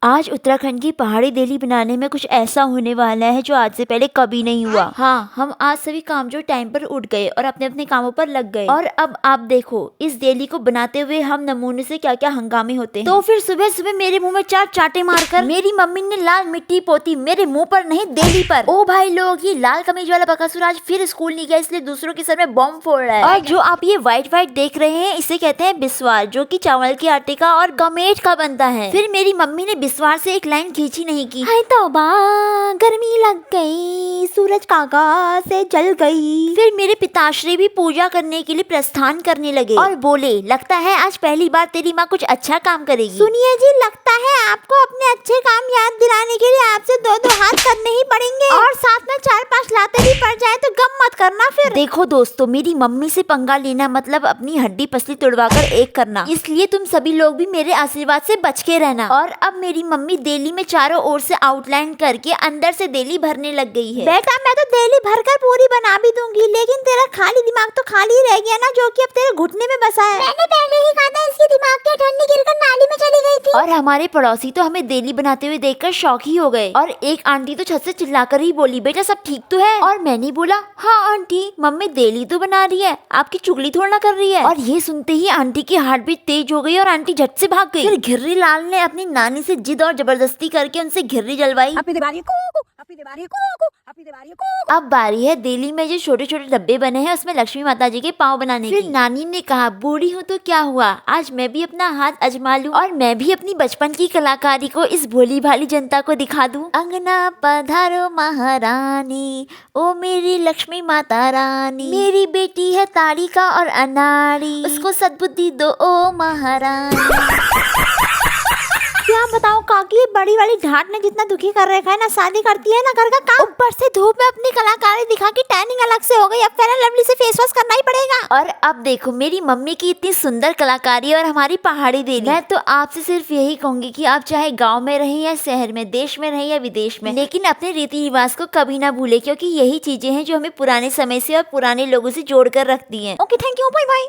आज उत्तराखंड की पहाड़ी देली बनाने में कुछ ऐसा होने वाला है जो आज से पहले कभी नहीं हुआ। हाँ, हम आज सभी काम जो टाइम पर उठ गए और अपने अपने कामों पर लग गए। और अब आप देखो, इस देली को बनाते हुए हम नमूने से क्या क्या हंगामे होते हैं। तो फिर सुबह सुबह मेरे मुंह में 4 चाटे मारकर मेरी मम्मी ने लाल मिट्टी पोती, मेरे मुंह पर नहीं देली पर। ओ भाई लोग, ये लाल कमीज वाला बकासुर आज फिर स्कूल नहीं गया, इसलिए दूसरों के सर में बॉम्ब फोड़ रहा है। और जो आप ये व्हाइट व्हाइट देख रहे हैं, इसे कहते हैं बिस्वार, जो कि चावल के आटे का और गमेट का बनता है। फिर मेरी मम्मी ने बिस्वार से एक लाइन खींची नहीं की। हाय तौबा, गर्मी लग गई, सूरज कागा से जल गई। फिर मेरे पिताश्री भी पूजा करने के लिए प्रस्थान करने लगे और बोले, लगता है आज पहली बार तेरी माँ कुछ अच्छा काम करेगी। सुनिए जी, लगता है आपको अपने अच्छे काम याद दिलाने के लिए आपसे 2-2 हाथ करने ही पड़ेंगे और साथ में 4-5 लाते भी पड़ जाए तो गम मत करना। फिर देखो दोस्तों, मेरी मम्मी से पंगा लेना मतलब अपनी हड्डी पसली तुड़वाकर एक करना, इसलिए तुम सभी लोग भी मेरे आशीर्वाद से बच के रहना। और अब मेरी मम्मी देली में चारों ओर से आउटलाइन करके अंदर से देली भरने लग गई है। बेटा, मैं तो देली भरकर पूरी बना भी दूंगी, लेकिन तेरा खाली दिमाग तो खाली रह गया ना, जो कि अब तेरे घुटने में बसा है। मैंने पहले ही कहा था, इसके दिमाग के ठंडी गिरकर नाली में चली गई थी। और हमारे पड़ोसी तो हमें देली बनाते हुए देखकर शौक ही हो गए और एक आंटी तो छत से चिल्लाकर ही बोली, बेटा सब ठीक तो है? और मैंने बोला, हाँ आंटी, मम्मी देली तो बना रही है, आपकी चुगली थोड़ा ना कर रही है। और ये सुनते ही आंटी की हार्ट बीट तेज हो गई और आंटी झट से भाग गई। फिर घिर्री लाल ने अपनी नानी से जिद और जबरदस्ती करके उनसे घिर्री जलवाई। अब बारी है देली में जो छोटे छोटे डब्बे बने हैं उसमें लक्ष्मी माता जी के पाँव बनाने की। फिर नानी ने कहा, बूढ़ी हूँ तो क्या हुआ, आज मैं भी अपना हाथ आजमा लूं और मैं भी अपनी बचपन की कलाकारी को इस भोली भाली जनता को दिखा दूं। अंगना पधारो महारानी, ओ मेरी लक्ष्मी माता रानी, मेरी बेटी है ताड़िका और अनाड़ी, उसको सद्बुद्धि दो ओ महारानी। क्या बताऊं काकी, ये बड़ी वाली ढाट ने जितना दुखी कर रखा है ना, शादी करती है ना घर का काम, ऊपर से धूप में अपनी कलाकारी दिखा के टैनिंग अलग से हो गई, अब फेयर एंड लवली से फेस वॉश करना ही पड़ेगा। और अब देखो मेरी मम्मी की इतनी सुंदर कलाकारी और हमारी पहाड़ी देली। मैं तो आपसे सिर्फ यही कहूंगी कि आप चाहे गाँव में रहें या शहर में, देश में रहें या विदेश में, लेकिन अपने रीति रिवाज को कभी ना भूले, क्योंकि यही चीजें हैं जो हमें पुराने समय से और पुराने लोगों से जोड़ कर रखती है। Okay, thank you, bye bye.